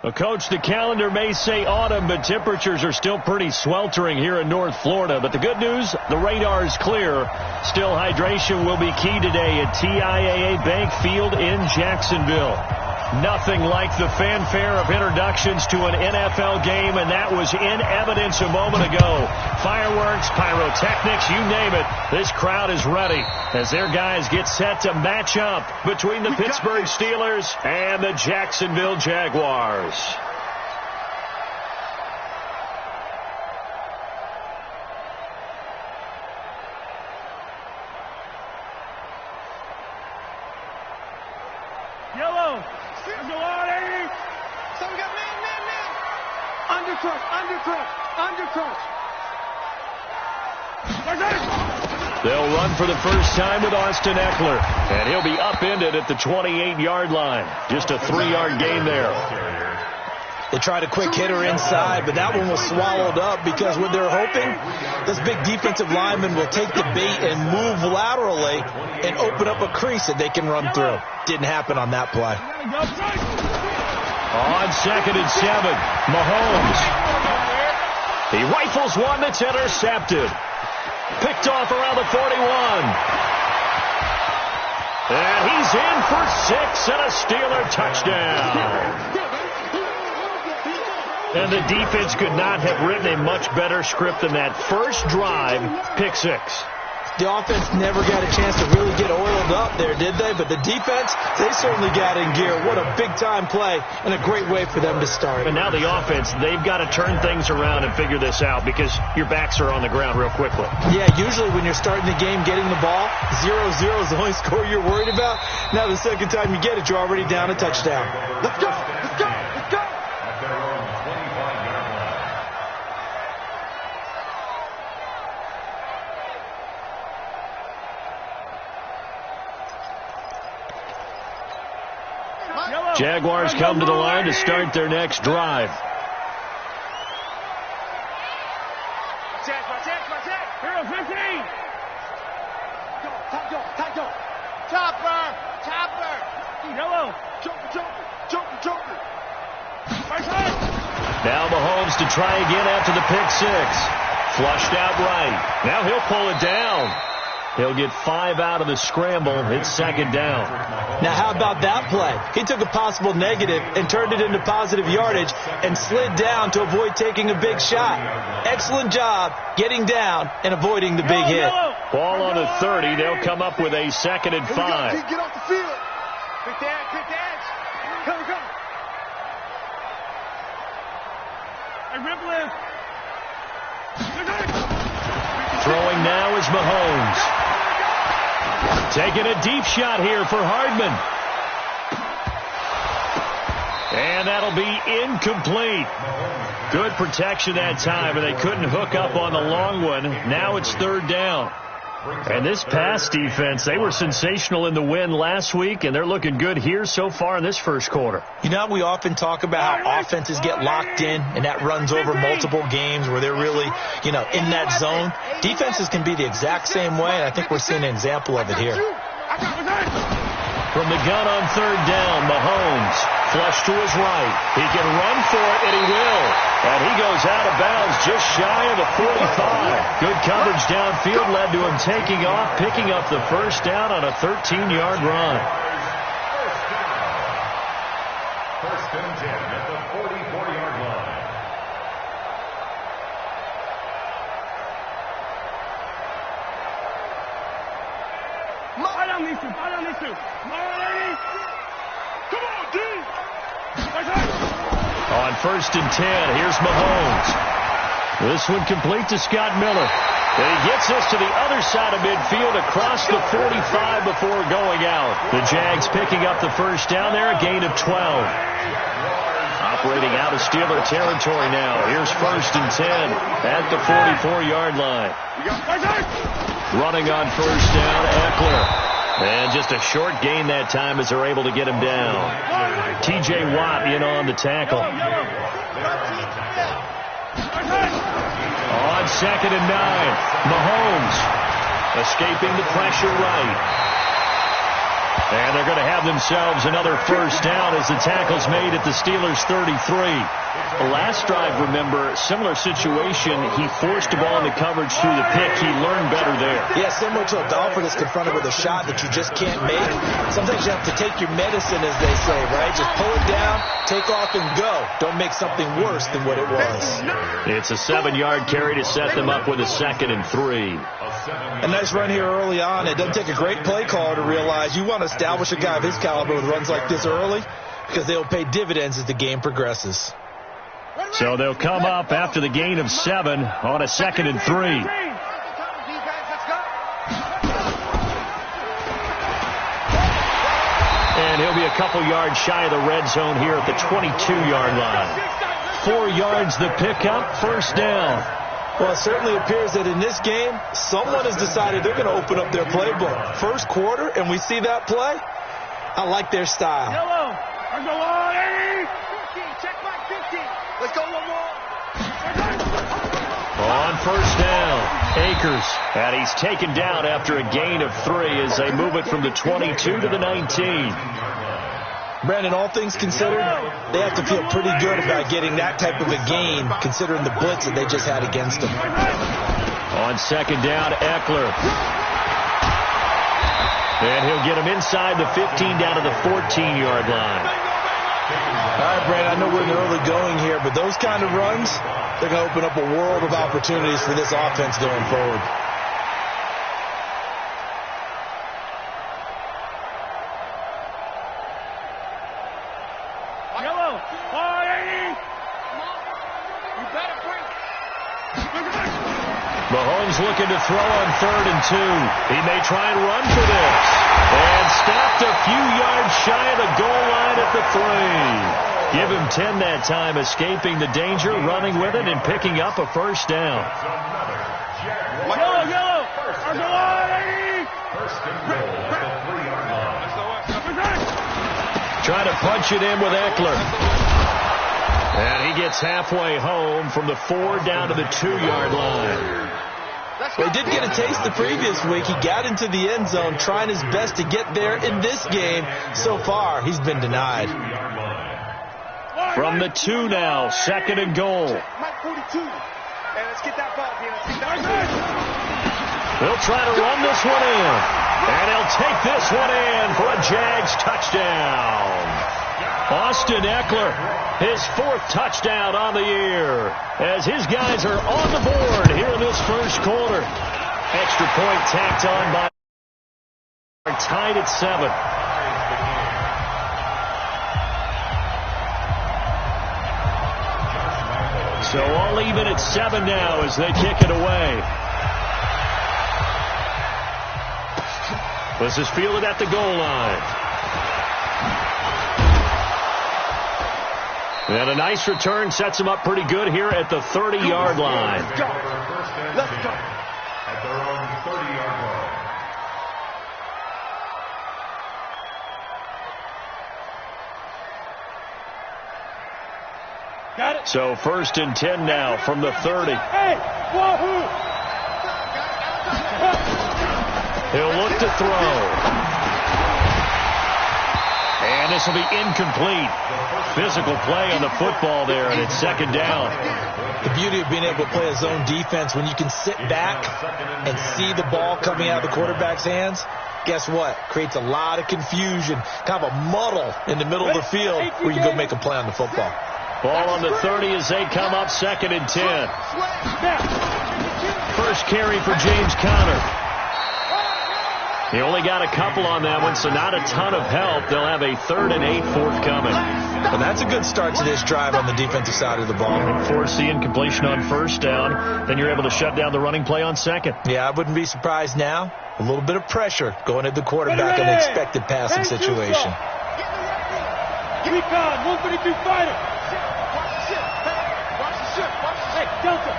Well, Coach, the calendar may say autumn, but temperatures are still pretty sweltering here in North Florida. But the good news, the radar is clear. Still, hydration will be key today at TIAA Bank Field in Jacksonville. Nothing like the fanfare of introductions to an NFL game, and that was in evidence a moment ago. Fireworks, pyrotechnics, you name it. This crowd is ready as their guys get set to match up between the Pittsburgh Steelers and the Jacksonville Jaguars. Yellow. So we got man. Undercrush. They'll run for the first time with Austin Eckler, and he'll be upended at the 28-yard line. Just a 3-yard gain there. They tried a quick hitter inside, but that one was swallowed up because what they're hoping, this big defensive lineman will take the bait and move laterally and open up a crease that they can run through. Didn't happen on that play. On 2nd and 7, Mahomes. He rifles one that's intercepted. Picked off around the 41. And he's in for 6 and a Steeler touchdown. And the defense could not have written a much better script than that. First drive, pick 6. The offense never got a chance to really get oiled up there, did they? But the defense, they certainly got in gear. What a big-time play and a great way for them to start. And now the offense, they've got to turn things around and figure this out because your backs are on the ground real quickly. Yeah, usually when you're starting the game, getting the ball, 0-0 is the only score you're worried about. Now the second time you get it, you're already down a touchdown. Let's go. Jaguars come to the line to start their next drive. Check. Hero 15. Go. Chopper. Yellow. Joker. Now Mahomes to try again after the pick 6. Flushed out right. Now he'll pull it down. He'll get 5 out of the scramble. It's 2nd down. Now, how about that play? He took a possible negative and turned it into positive yardage and slid down to avoid taking a big shot. Excellent job getting down and avoiding the big hit. Ball on the 30. They'll come up with a 2nd and 5. Get off the field. Quick edge. Come. Hey, Ripley. Throwing now is Mahomes. Taking a deep shot here for Hardman. And that'll be incomplete. Good protection that time, and they couldn't hook up on the long one. Now it's 3rd down. And this pass defense, they were sensational in the win last week, and they're looking good here so far in this first quarter. You know, we often talk about how offenses get locked in, and that runs over multiple games where they're really, in that zone. Defenses can be the exact same way, and I think we're seeing an example of it here. From the gun on 3rd down, Mahomes flush to his right. He can run for it, and he will. And he goes out of bounds just shy of the 45. Good coverage downfield led to him taking off, picking up the first down on a 13-yard run. First and 10 at the 44-yard line. I don't need to. Come on, D. On 1st and 10, here's Mahomes. This one complete to Scott Miller. And he gets us to the other side of midfield across the 45 before going out. The Jags picking up the first down there, a gain of 12. Operating out of Steeler territory now. Here's 1st and 10 at the 44-yard line. Running on 1st down, Eckler. And just a short gain that time as they're able to get him down. T.J. Watt in on the tackle. On 2nd and 9, Mahomes escaping the pressure right. And they're going to have themselves another first down as the tackle's made at the Steelers' 33. The last drive, remember, similar situation. He forced the ball into coverage through the pick. He learned better there. Yeah, similar to a golfer that's confronted with a shot that you just can't make. Sometimes you have to take your medicine, as they say, right? Just pull it down, take off, and go. Don't make something worse than what it was. It's a 7-yard carry to set them up with a 2nd and 3. A nice run here early on. It doesn't take a great play caller to realize you want to establish a guy of his caliber with runs like this early because they'll pay dividends as the game progresses. So they'll come up after the gain of 7 on a 2nd and 3. And he'll be a couple yards shy of the red zone here at the 22-yard line. 4 yards the pickup, first down. Well, it certainly appears that in this game, someone has decided they're going to open up their playbook. First quarter, and we see that play. I like their style. Yellow. Go on, 15. Check back 15. Let's go one more. On first down, Akers. And he's taken down after a gain of 3 as they move it from the 22 to the 19. Brandon, all things considered, they have to feel pretty good about getting that type of a gain, considering the blitz that they just had against them. On second down, Eckler. And he'll get him inside the 15 down to the 14-yard line. All right, Brandon, I know we're in the early going here, but those kind of runs, they're going to open up a world of opportunities for this offense going forward. Mahomes looking to throw on 3rd and 2. He may try and run for this. And stopped a few yards shy of the goal line at the 3. Give him 10 that time, escaping the danger, running with it, and picking up a first down. Yellow. Trying to punch it in with Eckler. And he gets halfway home from the 4 down to the 2-yard line. Well, he did get a taste the previous week. He got into the end zone trying his best to get there in this game. So far, he's been denied. From the 2 now, 2nd and goal. He'll try to run this one in. And he'll take this one in for a Jags touchdown. Austin Eckler, his 4th touchdown on the year, as his guys are on the board here in this first quarter. Extra point tacked on by tied at 7. So all even at 7 now as they kick it away. This is fielded at the goal line. And a nice return sets him up pretty good here at the 30-yard line. Let's go. At their own 30-yard line. Got it. So 1st and 10 now from the 30. Hey, wahoo! He'll look to throw. And this will be incomplete. Physical play on the football there, and it's 2nd down. The beauty of being able to play a zone defense when you can sit back and see the ball coming out of the quarterback's hands, guess what? Creates a lot of confusion, kind of a muddle in the middle of the field where you go make a play on the football. Ball on the 30 as they come up 2nd and 10. First carry for James Conner. He only got a couple on that one, so not a ton of help. They'll have a 3rd and 8 forthcoming. Well, that's a good start to this drive on the defensive side of the ball. Force the incompletion on 1st down. Then you're able to shut down the running play on 2nd. Yeah, I wouldn't be surprised now. A little bit of pressure going at the quarterback in an expected passing situation. Give me 132 fighter. Watch the ship. Watch the ship. Hey, Delta.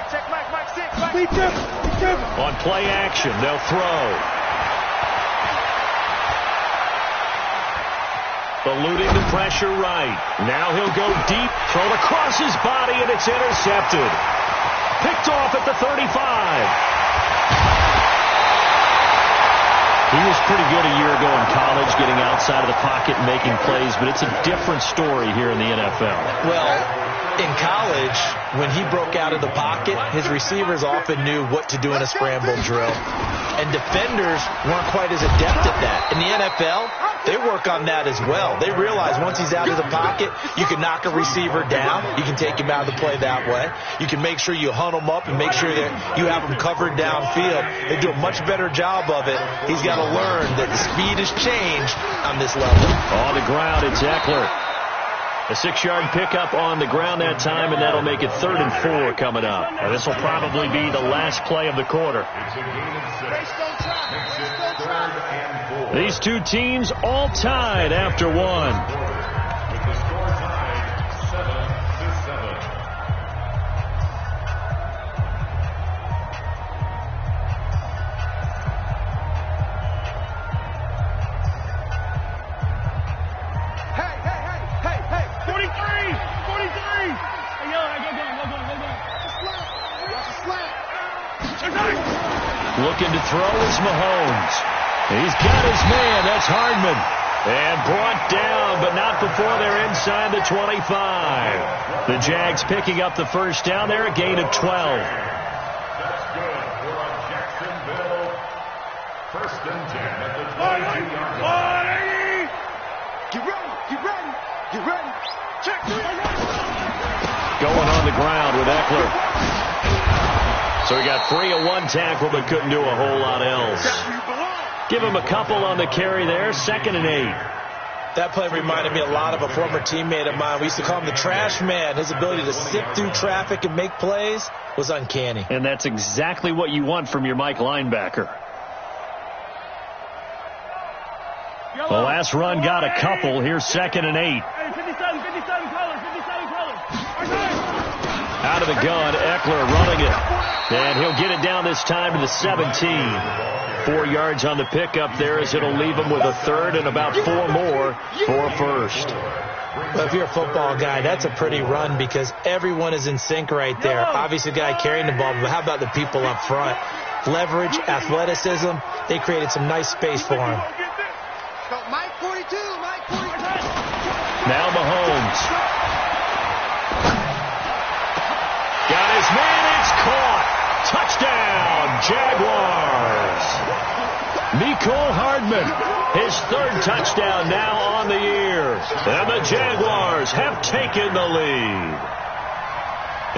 Check Mike 6. Be careful. On play action, they'll throw. Eluding the pressure right. Now he'll go deep, throw across his body, and it's intercepted. picked off at the 35. He was pretty good a year ago in college, getting outside of the pocket and making plays, but it's a different story here in the NFL. Well, in college, when he broke out of the pocket, his receivers often knew what to do in a scramble drill, and defenders weren't quite as adept at that. In the NFL, they work on that as well. They realize once he's out of the pocket, you can knock a receiver down. You can take him out of the play that way. You can make sure you hunt him up and make sure that you have him covered downfield. They do a much better job of it. He's got to learn that the speed has changed on this level. On the ground, it's Eckler. A 6-yard pickup on the ground that time, and that'll make it 3rd and 4 coming up. Now, this will probably be the last play of the quarter. These two teams all tied after one. With the score tied 7-7. Hey, 43! Hey, yo, go. Looking to throw is Mahomes. He's got his man. That's Hardman. And brought down, but not before they're inside the 25. The Jags picking up the first down there, a gain of 12. That's good for a Jacksonville 1st and 10 at the 22-yard line. Get ready. Check. Going on the ground with Eckler. So he got 3 of 1 tackle, but couldn't do a whole lot else. Give him a couple on the carry there, 2nd and 8. That play reminded me a lot of a former teammate of mine. We used to call him the trash man. His ability to sift through traffic and make plays was uncanny. And that's exactly what you want from your Mike linebacker. The last run got a couple. Here's 2nd and 8. 57 colors. Out of the gun, Eckler running it. And he'll get it down this time to the 17. 4 yards on the pickup there as it'll leave him with a 3rd and about 4 more for a 1st. Well, if you're a football guy, that's a pretty run because everyone is in sync right there. Obviously, the guy carrying the ball, but how about the people up front? Leverage, athleticism, they created some nice space for him. Mike 42. Now Mahomes. Got his man, it's caught. Touchdown, Jaguars. Mecole Hardman, his 3rd touchdown now on the year. And the Jaguars have taken the lead.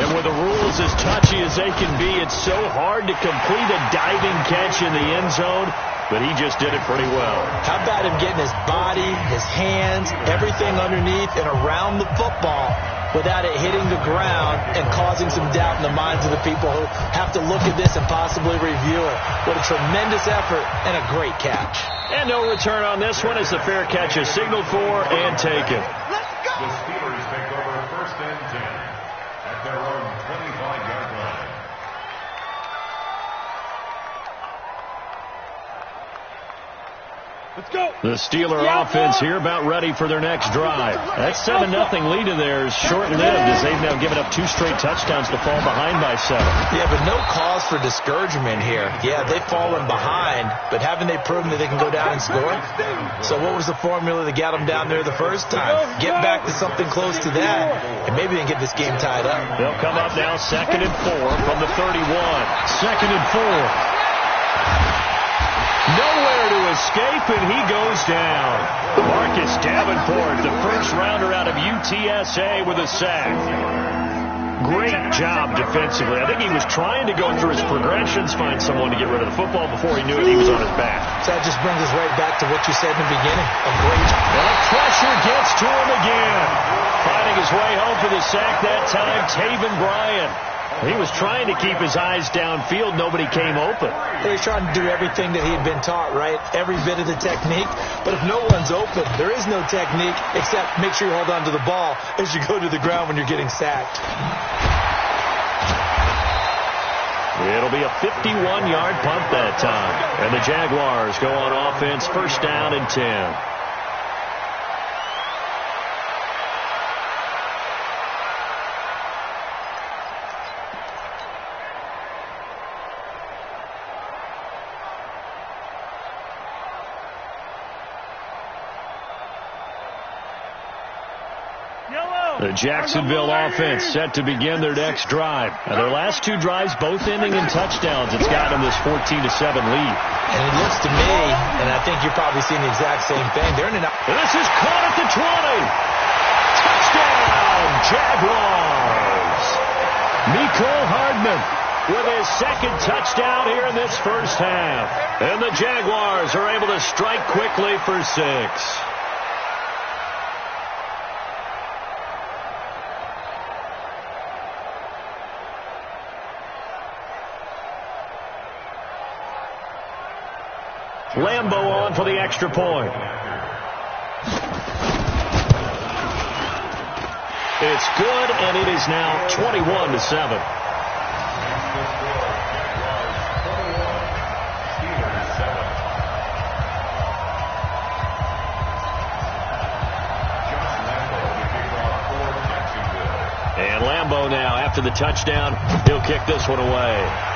And with the rules as touchy as they can be, it's so hard to complete a diving catch in the end zone, but he just did it pretty well. How about him getting his body, his hands, everything underneath and around the football without it hitting the ground and causing some doubt in the minds of the people who have to look at this and possibly review it. What a tremendous effort and a great catch. And no return on this one as the fair catch is signaled for and taken. The Steelers take over 1st and 10 at their own 25-yard line. Let's go. The Steeler offense here about ready for their next drive. That 7-0 lead of theirs short-lived as they've now given up 2 straight touchdowns to fall behind by 7. Yeah, but no cause for discouragement here. Yeah, they've fallen behind, but haven't they proven that they can go down and score? So what was the formula that got them down there the first time? Get back to something close to that, and maybe they can get this game tied up. They'll come up now 2nd and 4 from the 31. 2nd and 4. Nowhere to escape, and he goes down. Marcus Davenport, the first rounder out of UTSA with a sack. Great job defensively. I think he was trying to go through his progressions, find someone to get rid of the football before he knew it. He was on his back. So that just brings us right back to what you said in the beginning. A great job. And the pressure gets to him again. Finding his way home for the sack that time, Taven Bryan. He was trying to keep his eyes downfield. Nobody came open. He was trying to do everything that he had been taught, right? Every bit of the technique. But if no one's open, there is no technique except make sure you hold on to the ball as you go to the ground when you're getting sacked. It'll be a 51-yard punt that time. And the Jaguars go on offense, 1st down and 10. The Jacksonville offense set to begin their next drive. Now, their last two drives both ending in touchdowns. It's got them this 14-7 lead. And it looks to me, and I think you're probably seeing the exact same thing. They're in an... This is caught at the 20. Touchdown, Jaguars. Mecole Hardman with his second touchdown here in this first half. And the Jaguars are able to strike quickly for 6. Lambo on for the extra point. It's good, and it is now 21-7. And Lambo now, after the touchdown, he'll kick this one away.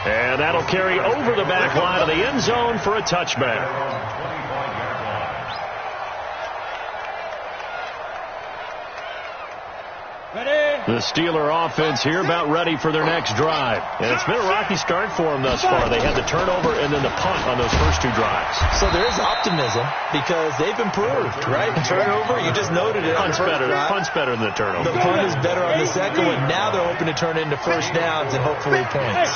And that'll carry over the back line of the end zone for a touchback. The Steeler offense here about ready for their next drive. And it's been a rocky start for them thus far. They had the turnover and then the punt on those first two drives. So there is optimism because they've improved, right? Turnover, you just noted it. Punt's better than the turnover. The punt is better on the second one. Now they're hoping to turn it into first downs and hopefully points.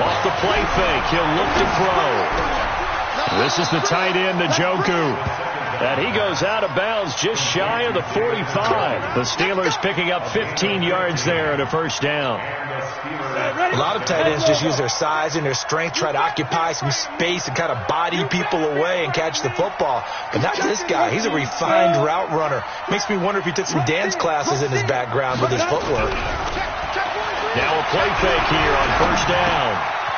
Off the play fake, he'll look to throw. This is the tight end, Njoku. And he goes out of bounds just shy of the 45. The Steelers picking up 15 yards there and a first down. A lot of tight ends just use their size and their strength, try to occupy some space and kind of body people away and catch the football. But not this guy. He's a refined route runner. Makes me wonder if he took some dance classes in his background with his footwork. Now a play fake here on first down.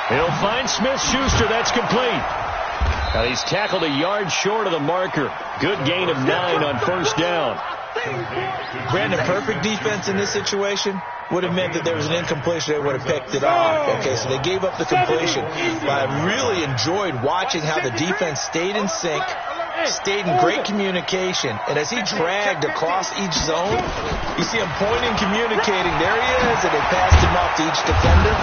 He'll find Smith-Schuster. That's complete. Now he's tackled a yard short of the marker. Good gain of 9 on first down. Brandon, perfect defense in this situation would have meant that there was an incompletion. They would have picked it off. Okay, so they gave up the completion. But I really enjoyed watching how the defense stayed in sync, stayed in great communication. And as he dragged across each zone, you see him pointing, communicating. There he is, and they passed him off to each defender.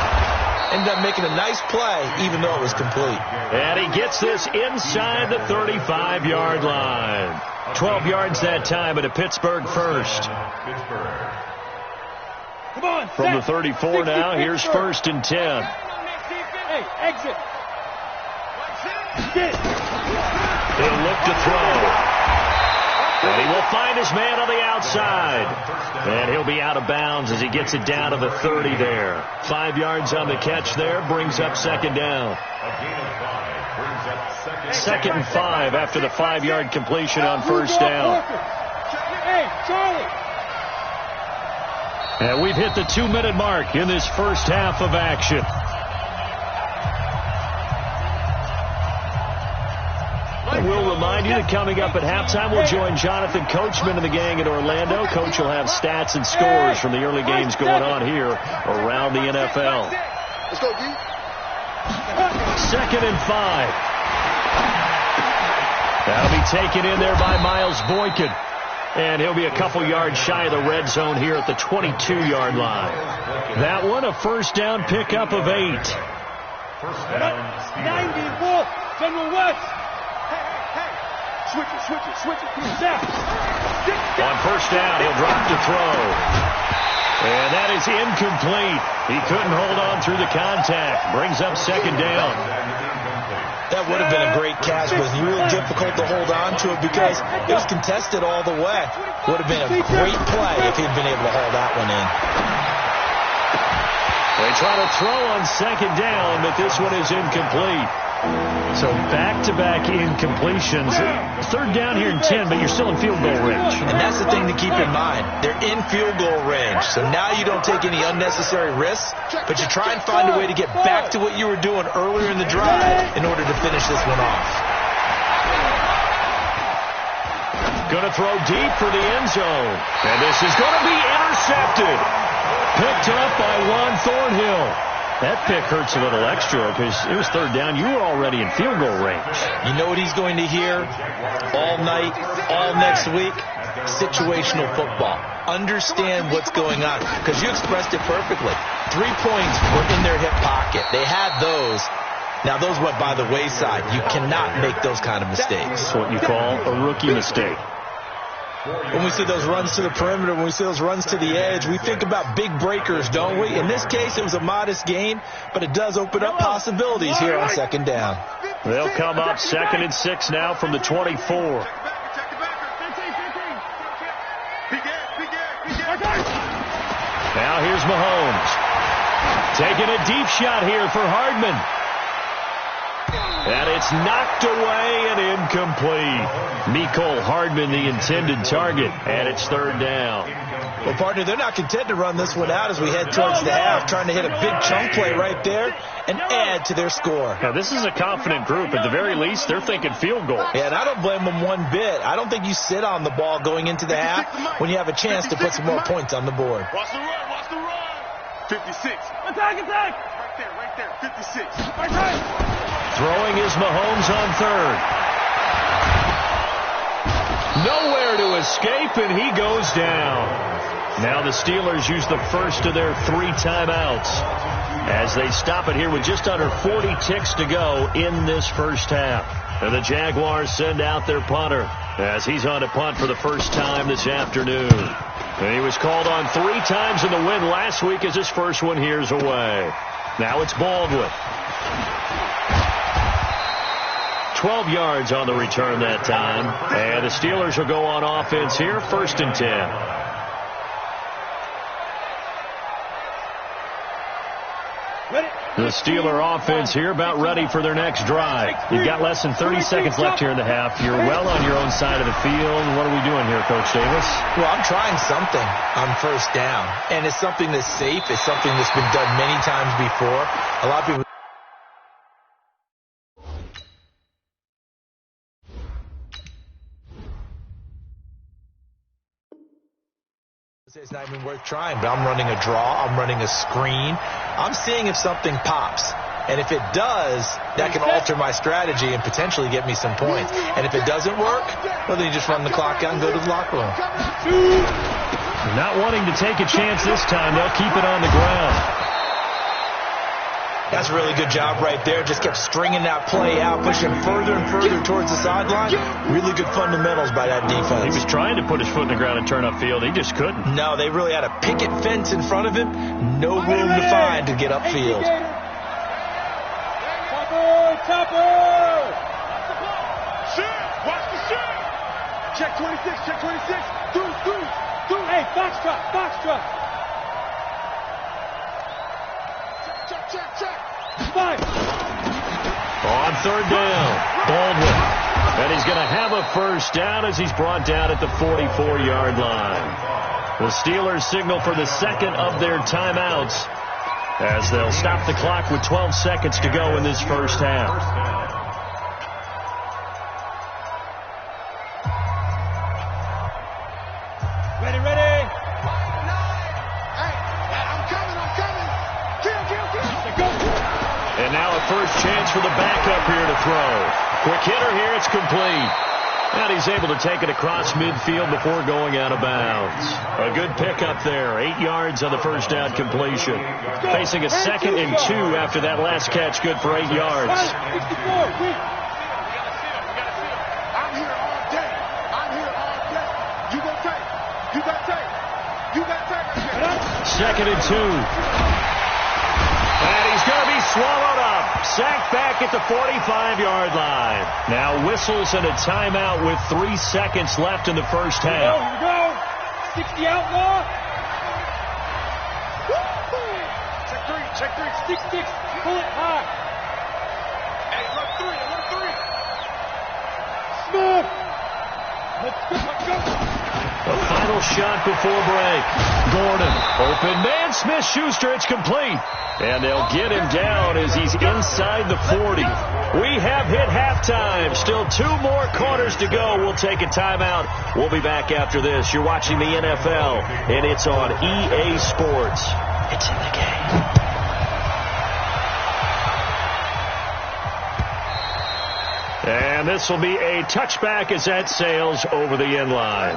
Ended up making a nice play, even though it was complete. And he gets this inside the 35-yard line. 12 yards that time at a Pittsburgh first. Come on, from the 34 now, here's first and 10. Hey, exit. He'll look to throw. And he will find his man on the outside. And he'll be out of bounds as he gets it down to the 30 there. 5 yards on the catch there, brings up second down. Second and 5 after the 5-yard completion on first down. Hey, Charlie. And we've hit the 2-minute mark in this first half of action. We'll remind you that coming up at halftime, we'll join Jonathan Coachman and the gang in Orlando. Coach will have stats and scores from the early games going on here around the NFL. Let's go, D. Second and 5. That'll be taken in there by Miles Boykin. And he'll be a couple yards shy of the red zone here at the 22-yard line. That one, a first down pickup of 8. First down, 90, Wolf, General West. Switch it. Down. On first down, he'll drop to throw. And that is incomplete. He couldn't hold on through the contact. Brings up second down. That would have been a great catch, but it was real difficult to hold on to it because it was contested all the way. Would have been a great play if he'd been able to hold that one in. They try to throw on second down, but this one is incomplete. So back-to-back incompletions. Third down here in 10, but you're still in field goal range. And that's the thing to keep in mind. They're in field goal range. So now you don't take any unnecessary risks, but you try and find a way to get back to what you were doing earlier in the drive in order to finish this one off. Going to throw deep for the end zone. And this is going to be intercepted. Picked up by Juan Thornhill. That pick hurts a little extra because it was third down. You were already in field goal range. You know what he's going to hear all night, all next week? Situational football. Understand what's going on, because you expressed it perfectly. 3 points were in their hip pocket. They had those. Now, those went by the wayside. You cannot make those kind of mistakes. That's what you call a rookie mistake. When we see those runs to the perimeter, when we see those runs to the edge, we think about big breakers, don't we? In this case, it was a modest gain, but it does open up possibilities here on second down. They'll come up 2nd and 6 now from the 24. Now here's Mahomes. Taking a deep shot here for Hardman. And it's knocked away and incomplete. Mecole Hardman, the intended target, and it's third down. Well, partner, they're not content to run this one out as we head towards the half, trying to hit a big chunk play right there and add to their score. Now, this is a confident group. At the very least, they're thinking field goal. Yeah, and I don't blame them one bit. I don't think you sit on the ball going into the half when you have a chance to put some more points on the board. Watch the run, watch the run. 56. Attack, attack. Right there, 56. Right. Throwing is Mahomes on third. Nowhere to escape, and he goes down. Now the Steelers use the first of their 3 timeouts as they stop it here with just under 40 ticks to go in this first half. And the Jaguars send out their punter as he's on to punt for the first time this afternoon. And he was called on 3 times in the win last week as his first one here's away. Now it's Baldwin. 12 yards on the return that time. And the Steelers will go on offense here, 1st and 10. The Steeler offense here about ready for their next drive. You've got less than 30 seconds left here in the half. You're well on your own side of the field. What are we doing here, Coach Davis? Well, I'm trying something on first down. And it's something that's safe. It's something that's been done many times before. A lot of people... It's not even worth trying, but I'm running a draw. I'm running a screen. I'm seeing if something pops. And if it does, that can alter my strategy and potentially get me some points. And if it doesn't work, well, then you just run the clock out and go to the locker room. Not wanting to take a chance this time. They'll keep it on the ground. That's a really good job right there. Just kept stringing that play out, pushing further and further towards the sideline. Really good fundamentals by that defense. He was trying to put his foot in the ground and turn upfield. He just couldn't. No, they really had a picket fence in front of him. No room to find to get upfield. Topper! Shoot! Watch the shoot! Check 26, check 26. Through. Hey, foxtrot. Check. 5. On third down, Baldwin. And he's going to have a first down as he's brought down at the 44-yard line. The Steelers signal for the second of their timeouts as they'll stop the clock with 12 seconds to go in this first half. First chance for the backup here to throw. Quick hitter here, it's complete. And he's able to take it across midfield before going out of bounds. A good pickup there. 8 yards on the first down completion. Facing a 2nd and 2 after that last catch. Good for 8 yards. I'm here all day. You got take. 2nd and 2. And he's going to be swallowed up. Sacked back at the 45-yard line. Now whistles and a timeout with 3 seconds left in the first half. Here we go. 60 outlaw. Check 3. 6. Pull it high. Hey, look 3. Smith. Let's go. The final shot before break. Gordon. Open man. Smith-Schuster. It's complete. And they'll get him down as he's inside the 40. We have hit halftime. Still 2 more quarters to go. We'll take a timeout. We'll be back after this. You're watching the NFL, and it's on EA Sports. It's in the game. this will be a touchback as that sails over the end line.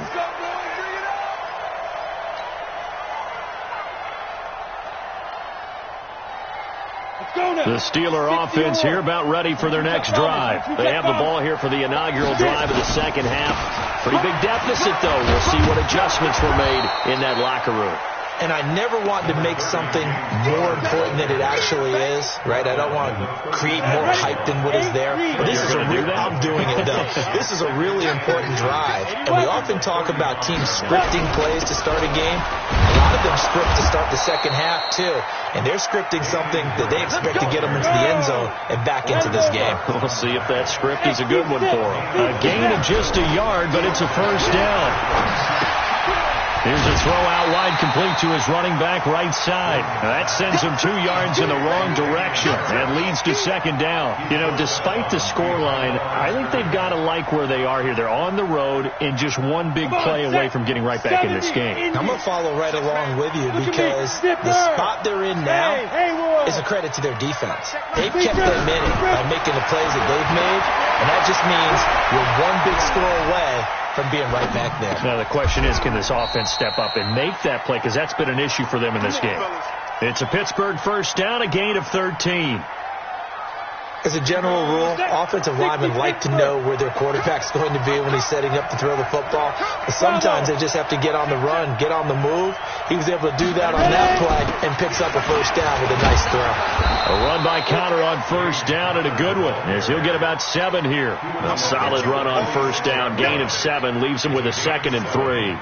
The Steeler offense here about ready for their next drive. They have the ball here for the inaugural drive of the second half. Pretty big deficit, though. We'll see what adjustments were made in that locker room. And I never want to make something more important than it actually is, right? I don't want to create more hype than what is there. But this is I'm doing it, though. This is a really important drive. And we often talk about teams scripting plays to start a game. A lot of them script to start the second half, too. And they're scripting something that they expect to get them into the end zone and back into this game. We'll see if that script is a good one for them. A gain of just a yard, but it's a first down. Here's a throw out wide, complete to his running back right side. That sends him 2 yards in the wrong direction and leads to second down. You know, despite the scoreline, I think they've got to like where they are here. They're on the road and just one big play away from getting right back in this game. I'm going to follow right along with you because the spot they're in now is a credit to their defense. They've kept them in it by making the plays that they've made, and that just means you're one big score away from being right back there. Now the question is, can this offense step up and make that play? Because that's been an issue for them in this game. It's a Pittsburgh first down, a gain of 13. As a general rule, offensive linemen like to know where their quarterback's going to be when he's setting up to throw the football. But sometimes they just have to get on the run, get on the move. He was able to do that on that play and picks up a first down with a nice throw. A run by Conner on first down, and a good one, as he'll get about 7 here. A solid run on first down, gain of 7, leaves him with a 2nd and 3.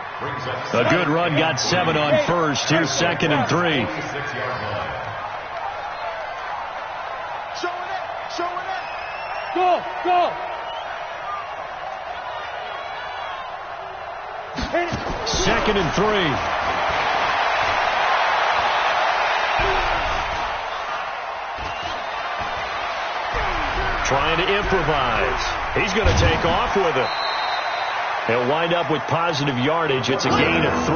A good run, got 7 on first. Here's 2nd and 3. Go, go. 2nd and 3. Trying to improvise. He's going to take off with it. He'll wind up with positive yardage. It's a gain of 3,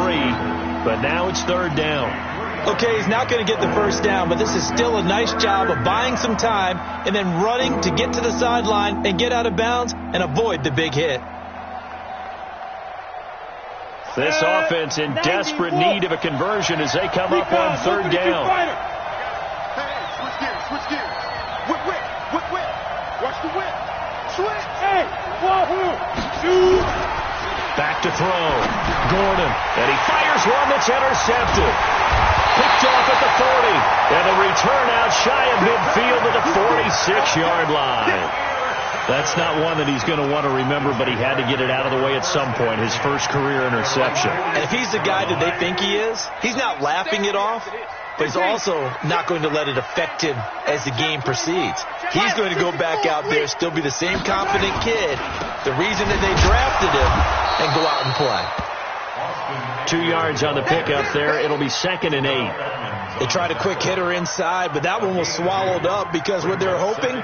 but now it's 3rd down. Okay, he's not going to get the first down, but this is still a nice job of buying some time and then running to get to the sideline and get out of bounds and avoid the big hit. This offense in desperate need of a conversion as they come up on 3rd down. Hey, switch gears, switch gears. Whip, whip, whip, whip. Watch the whip. Switch. Hey, wahoo. Shoot. Back to throw. Gordon. And he fires one that's intercepted. Picked off at the 40. And a return out shy of midfield to the 46-yard line. That's not one that he's going to want to remember, but he had to get it out of the way at some point. His first career interception. And if he's the guy that they think he is, he's not laughing it off, but he's also not going to let it affect him as the game proceeds. He's going to go back out there, still be the same confident kid, the reason that they drafted him, and go out and play. 2 yards on the pickup there. It'll be 2nd and 8. They tried a quick hitter inside, but that one was swallowed up because what they're hoping,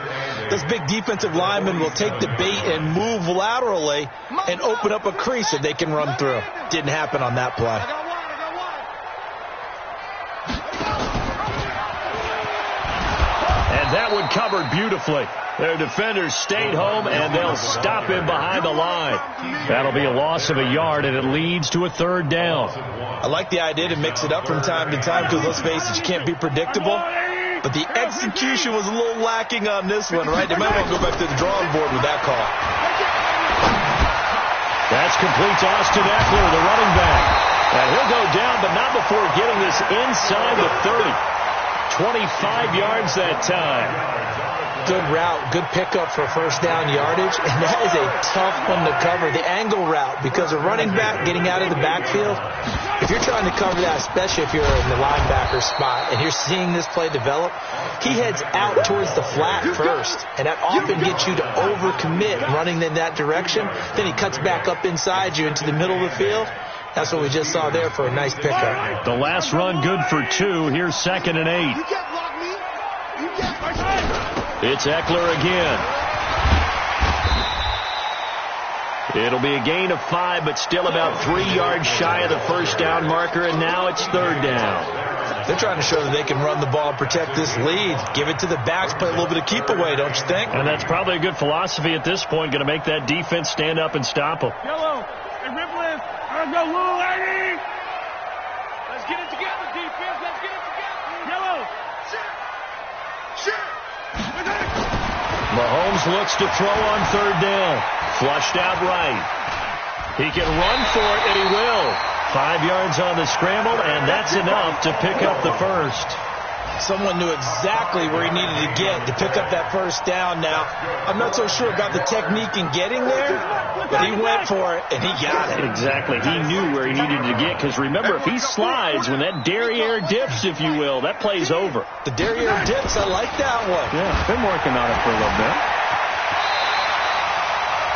those big defensive linemen will take the bait and move laterally and open up a crease that they can run through. Didn't happen on that play. And that one covered beautifully. Their defenders stayed home, and they'll stop him behind the line. That'll be a loss of a yard, and it leads to a 3rd down. I like the idea to mix it up from time to time because, let's face it, you can't be predictable. But the execution was a little lacking on this one, right? They might want to go back to the drawing board with that call. That's complete to Austin Eckler, the running back. And he'll go down, but not before getting this inside the 30. 25 yards that time. Good route, good pickup for first down yardage, and that is a tough one to cover, the angle route, because a running back getting out of the backfield, if you're trying to cover that, especially if you're in the linebacker spot and you're seeing this play develop, he heads out towards the flat first, and that often gets you to overcommit running in that direction. Then he cuts back up inside you into the middle of the field. That's what we just saw there for a nice pickup. The last run good for 2. Here's 2nd and 8. You can't block me. You can't. It's Eckler again. It'll be a gain of 5, but still about 3 yards shy of the first down marker, and now it's 3rd down. They're trying to show that they can run the ball and protect this lead. Give it to the backs, play a little bit of keep away, don't you think? And that's probably a good philosophy at this point, going to make that defense stand up and stop them. Yellow. And Ripley. Let's go, little lady. Let's get it together, defense. Let's get it together. Yellow. Shit. Mahomes looks to throw on third down. Flushed out right. He can run for it, and he will. 5 yards on the scramble, and that's enough to pick up the first. Someone knew exactly where he needed to get to pick up that first down. Now, I'm not so sure about the technique in getting there, but he went for it, and he got it. Exactly. He knew where he needed to get, because remember, if he slides, when that derriere dips, if you will, that play's over. The derriere dips, I like that one. Yeah, been working on it for a little bit.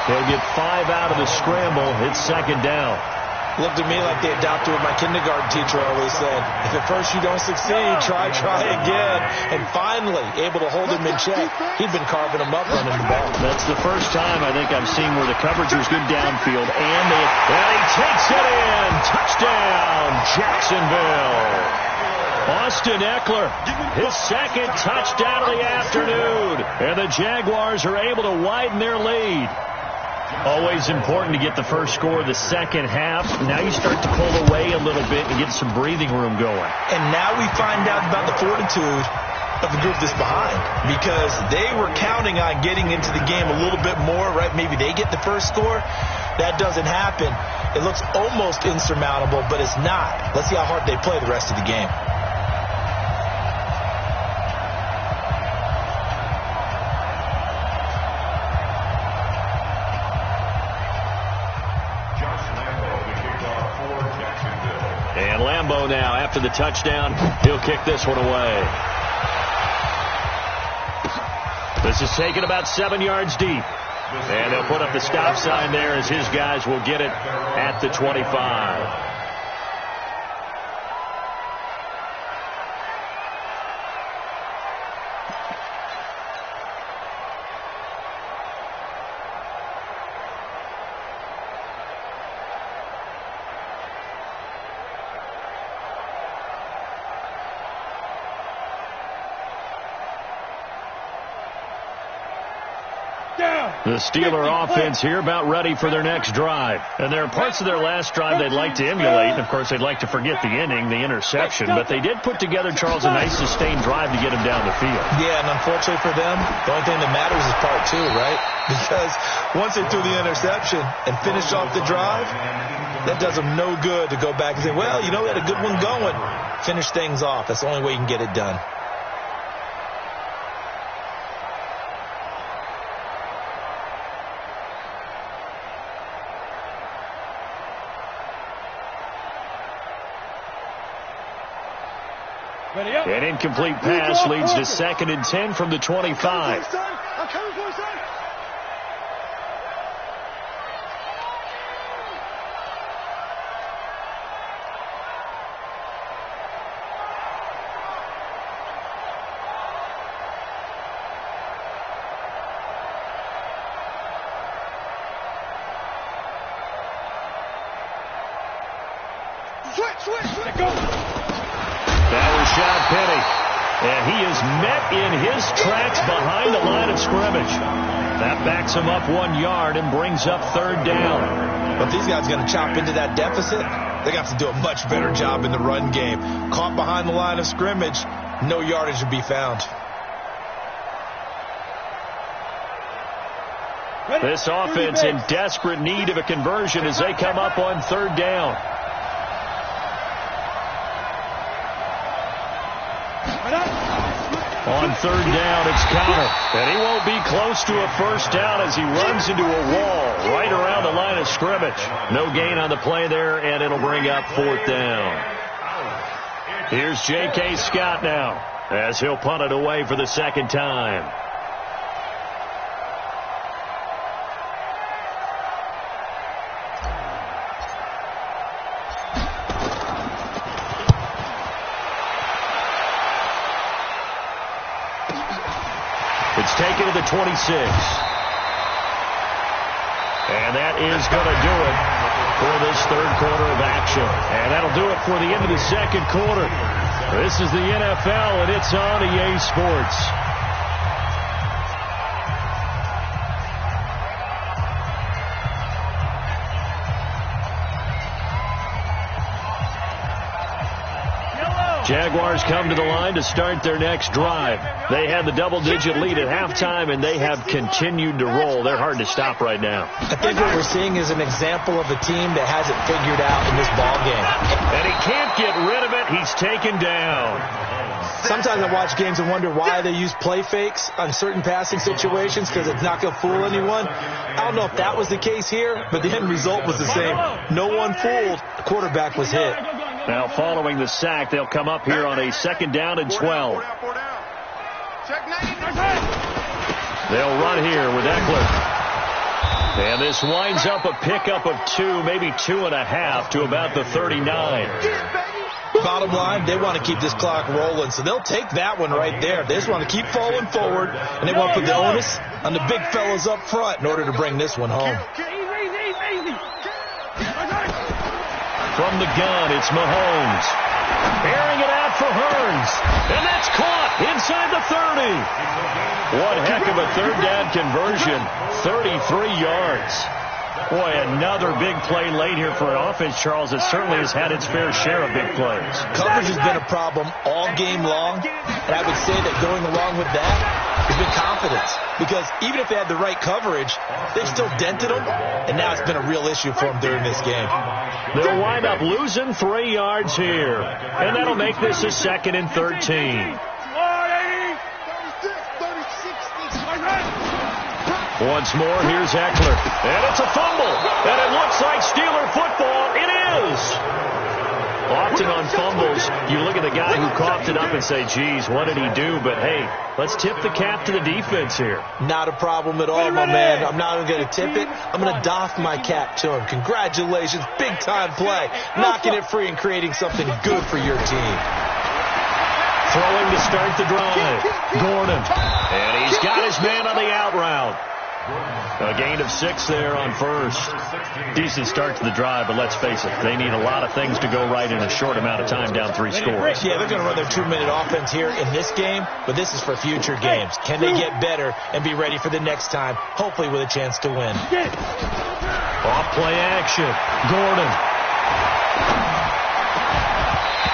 They'll get 5 out of the scramble. It's second down. Looked at me like they adopted what my kindergarten teacher always said. If at first you don't succeed, try again. And finally, able to hold him in check. He'd been carving him up running the ball. That's the first time I think I've seen where the coverage was good downfield. And he takes it in. Touchdown, Jacksonville. Austin Eckler, his second touchdown of the afternoon. And the Jaguars are able to widen their lead. Always important to get the first score of the second half. Now you start to pull away a little bit and get some breathing room going. And now we find out about the fortitude of the group that's behind, because they were counting on getting into the game a little bit more, right? Maybe they get the first score. That doesn't happen. It looks almost insurmountable, but it's not. Let's see how hard they play the rest of the game. And Lambeau now, after the touchdown, he'll kick this one away. This is taken about 7 yards deep. And they'll put up the stop sign there as his guys will get it at the 25. The Steeler offense here about ready for their next drive. And there are parts of their last drive they'd like to emulate. And, of course, they'd like to forget the inning, the interception. But they did put together, Charles, a nice sustained drive to get him down the field. Yeah, and unfortunately for them, the only thing that matters is part 2, right? Because once they threw the interception and finished off the drive, that does them no good to go back and say, well, you know, we had a good one going. Finish things off. That's the only way you can get it done. An incomplete pass leads to 2nd and 10 from the 25. That was Sean Penny. And he is met in his tracks behind the line of scrimmage. That backs him up 1 yard and brings up 3rd down. But these guys are going to chop into that deficit. They got to do a much better job in the run game. Caught behind the line of scrimmage, no yardage to be found. This offense in desperate need of a conversion as they come up on 3rd down. On 3rd down, it's Connor. And he won't be close to a first down as he runs into a wall right around the line of scrimmage. No gain on the play there, and it'll bring up 4th down. Here's J.K. Scott now as he'll punt it away for the 2nd time. It's taken to the 26. And that is going to do it for this 3rd quarter of action. And that'll do it for the end of the 2nd quarter. This is the NFL, and it's on EA Sports. Jaguars come to the line to start their next drive. They had the double-digit lead at halftime, and they have continued to roll. They're hard to stop right now. I think what we're seeing is an example of a team that has it figured out in this ball game. And he can't get rid of it. He's taken down. Sometimes I watch games and wonder why they use play fakes on certain passing situations, because it's not going to fool anyone. I don't know if that was the case here, but the end result was the same. No one fooled. The quarterback was hit. Now following the sack, they'll come up here on a 2nd down and 12. They'll run here with Eckler. And this winds up a pickup of 2, maybe 2.5 to about the 39. Bottom line, they want to keep this clock rolling, so they'll take that one right there. They just want to keep falling forward, and they want to put the onus on the big fellas up front in order to bring this one home. From the gun, it's Mahomes. Airing it out for Hearns. And that's caught inside the 30. One heck of a 3rd down conversion. 33 yards. Boy, another big play late here for an offense, Charles. It certainly has had its fair share of big plays. Coverage has been a problem all game long, and I would say that going along with that has been confidence. Because even if they had the right coverage, they've still dented them, and now it's been a real issue for them during this game. They'll wind up losing 3 yards here, and that'll make this a 2nd and 13. Once more, here's Eckler. And it's a fumble. And it looks like Steeler football. It is. Often on fumbles, you look at the guy who coughed it up and say, geez, what did he do? But, hey, let's tip the cap to the defense here. Not a problem at all, my man. I'm not even going to tip it. I'm going to doff my cap to him. Congratulations. Big-time play. Knocking it free and creating something good for your team. Throwing to start the drive. Gordon. And he's got his man on the out route. A gain of 6 there on first. Decent start to the drive, but let's face it, they need a lot of things to go right in a short amount of time, down 3 scores. Yeah, they're going to run their 2-minute offense here in this game, but this is for future games. Can they get better and be ready for the next time, hopefully with a chance to win? Off play action. Gordon.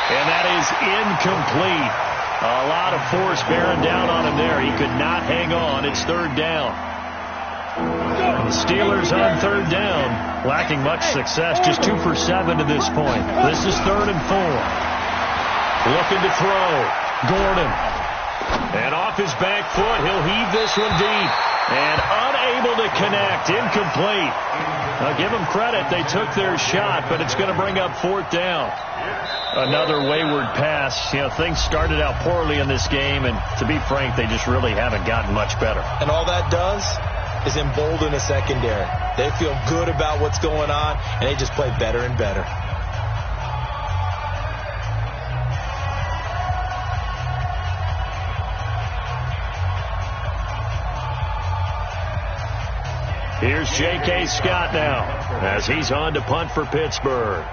And that is incomplete. A lot of force bearing down on him there. He could not hang on. It's 3rd down. The Steelers on 3rd down, lacking much success, just 2 for 7 to this point. This is 3rd and 4. Looking to throw. Gordon. And off his back foot, he'll heave this one deep. And unable to connect. Incomplete. Now give them credit. They took their shot, but it's going to bring up 4th down. Another wayward pass. You know, things started out poorly in this game, and to be frank, they just really haven't gotten much better. And all that does is embolden a secondary. They feel good about what's going on, and they just play better and better. Here's J.K. Scott now as he's on to punt for Pittsburgh.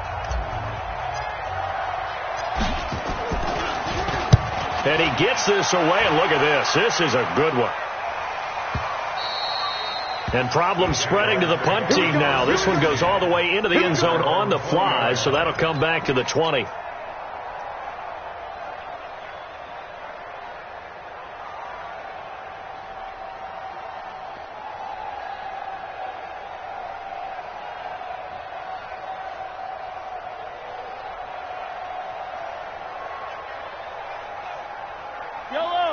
And he gets this away, and look at this. This is a good one. And problems spreading to the punt team now. This one goes all the way into the end zone on the fly, so that'll come back to the 20.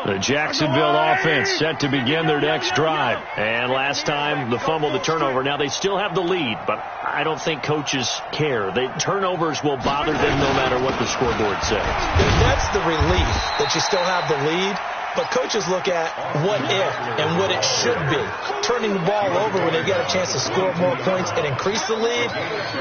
The Jacksonville offense set to begin their next drive. And last time, the fumble, the turnover. Now, they still have the lead, but I don't think coaches care. Turnovers will bother them no matter what the scoreboard says. That's the relief that you still have the lead. But coaches look at what if and what it should be. Turning the ball over when they get a chance to score more points and increase the lead,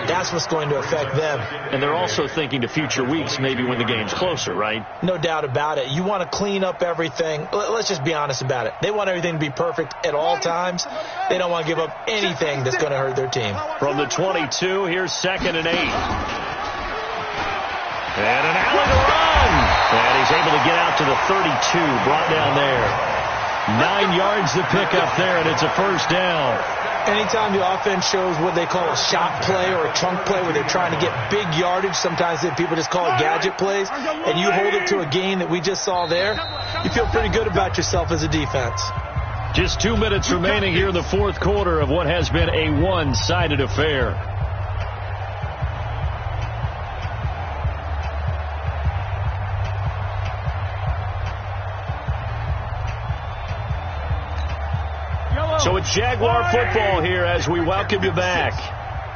that's what's going to affect them. And they're also thinking to future weeks, maybe when the game's closer, right? No doubt about it. You want to clean up everything. Let's just be honest about it. They want everything to be perfect at all times. They don't want to give up anything that's going to hurt their team. From the 22, here's 2nd and 8. And an alley to run. is able to get out to the 32, brought down there. 9 yards to pick up there, and it's a first down. Anytime the offense shows what they call a shot play or a chunk play where they're trying to get big yardage, sometimes people just call it gadget plays, and you hold it to a gain that we just saw there, you feel pretty good about yourself as a defense. Just 2 minutes remaining here in the fourth quarter of what has been a one-sided affair. So it's Jaguar football here as we welcome you back.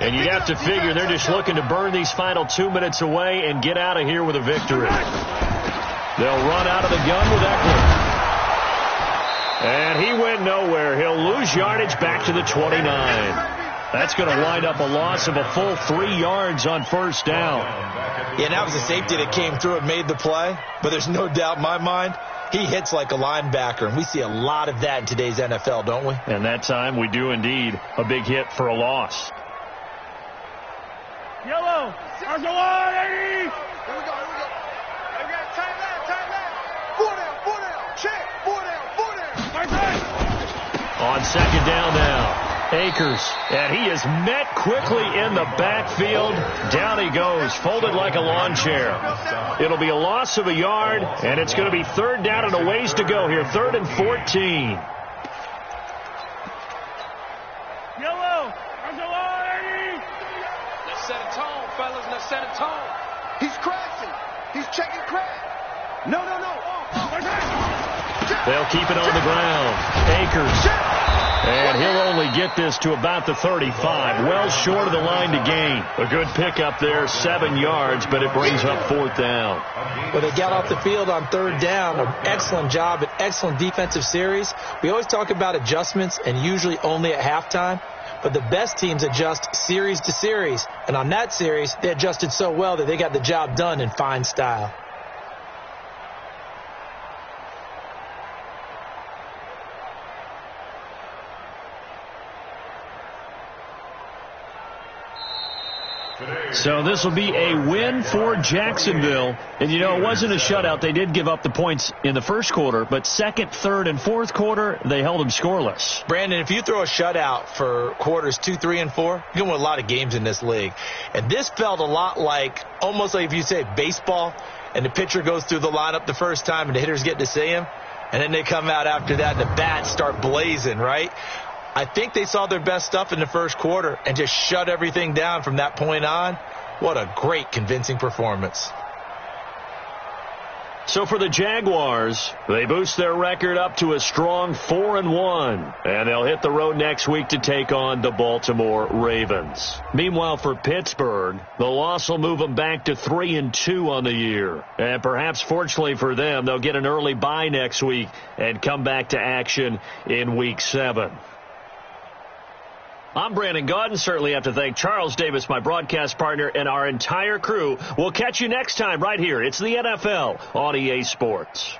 And you have to figure they're just looking to burn these final 2 minutes away and get out of here with a victory. They'll run out of the gun with Eckler. And he went nowhere. He'll lose yardage back to the 29. That's going to wind up a loss of a full 3 yards on first down. Yeah, that was a safety that came through and made the play. But there's no doubt in my mind, he hits like a linebacker, and we see a lot of that in today's NFL, don't we? And that time we do indeed a big hit for a loss. Yellow. Argyle, 80. Here we go. We got tight left. 4 down. Check. 4 down. On second down now. Akers, and he is met quickly in the backfield. Down he goes, folded like a lawn chair. It'll be a loss of a yard, and it's going to be third down and a ways to go here. 3rd and 14. Yellow. Let's set a tone, fellas. Let's set a tone. He's crashing. He's checking crash. No. They'll keep it on the ground. Akers. And he'll only get this to about the 35. Well short of the line to gain. A good pickup there, 7 yards, but it brings up 4th down. Well, they got off the field on 3rd down. An excellent job, an excellent defensive series. We always talk about adjustments and usually only at halftime. But the best teams adjust series to series. And on that series, they adjusted so well that they got the job done in fine style. So this will be a win for Jacksonville. And, you know, it wasn't a shutout. They did give up the points in the first quarter, but second, third, and fourth quarter, they held them scoreless. Brandon, if you throw a shutout for quarters 2, 3, and 4, you're going to win a lot of games in this league. And this felt a lot like, almost like if you say baseball, and the pitcher goes through the lineup the first time and the hitters get to see him, and then they come out after that and the bats start blazing, right? I think they saw their best stuff in the first quarter and just shut everything down from that point on. What a great, convincing performance. So for the Jaguars, they boost their record up to a strong 4-1, and they'll hit the road next week to take on the Baltimore Ravens. Meanwhile, for Pittsburgh, the loss will move them back to 3-2 on the year. And perhaps fortunately for them, they'll get an early bye next week and come back to action in Week 7. I'm Brandon Gaudin. Certainly have to thank Charles Davis, my broadcast partner, and our entire crew. We'll catch you next time right here. It's the NFL on EA Sports.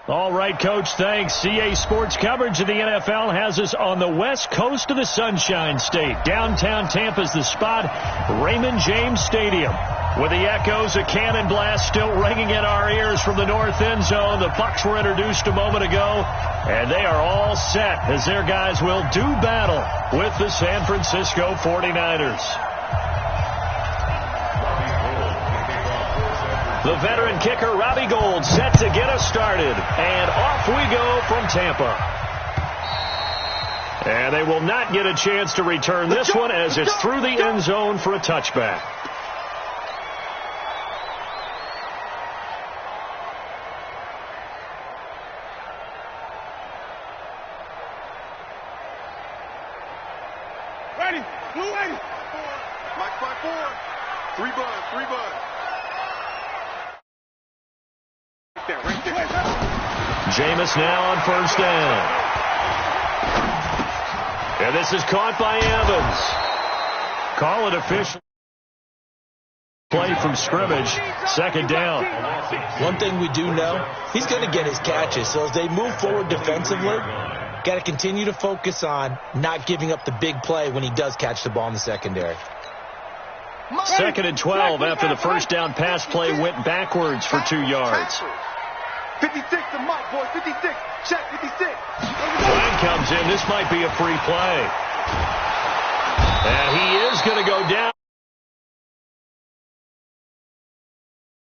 All right, Coach, thanks. CA Sports coverage of the NFL has us on the west coast of the Sunshine State. Downtown Tampa's the spot, Raymond James Stadium. With the echoes of cannon blast still ringing in our ears from the north end zone. The Bucs were introduced a moment ago, and they are all set as their guys will do battle with the San Francisco 49ers. The veteran kicker, Robbie Gould, set to get us started. And off we go from Tampa. And they will not get a chance to return this one as it's through the end zone for a touchback. Ready. Blue ready. Mike by 4. 3 bud. 3 bud. Right there. Jameis now on first down. And this is caught by Evans. Call it official. Play from scrimmage. Second down. One thing we do know, he's going to get his catches. So as they move forward defensively, got to continue to focus on not giving up the big play when he does catch the ball in the secondary. Second and 12 after the first down pass play went backwards for 2 yards. 56 to Mike, boy. 56. Check 56. Flag comes in. This might be a free play. And he is going to go down.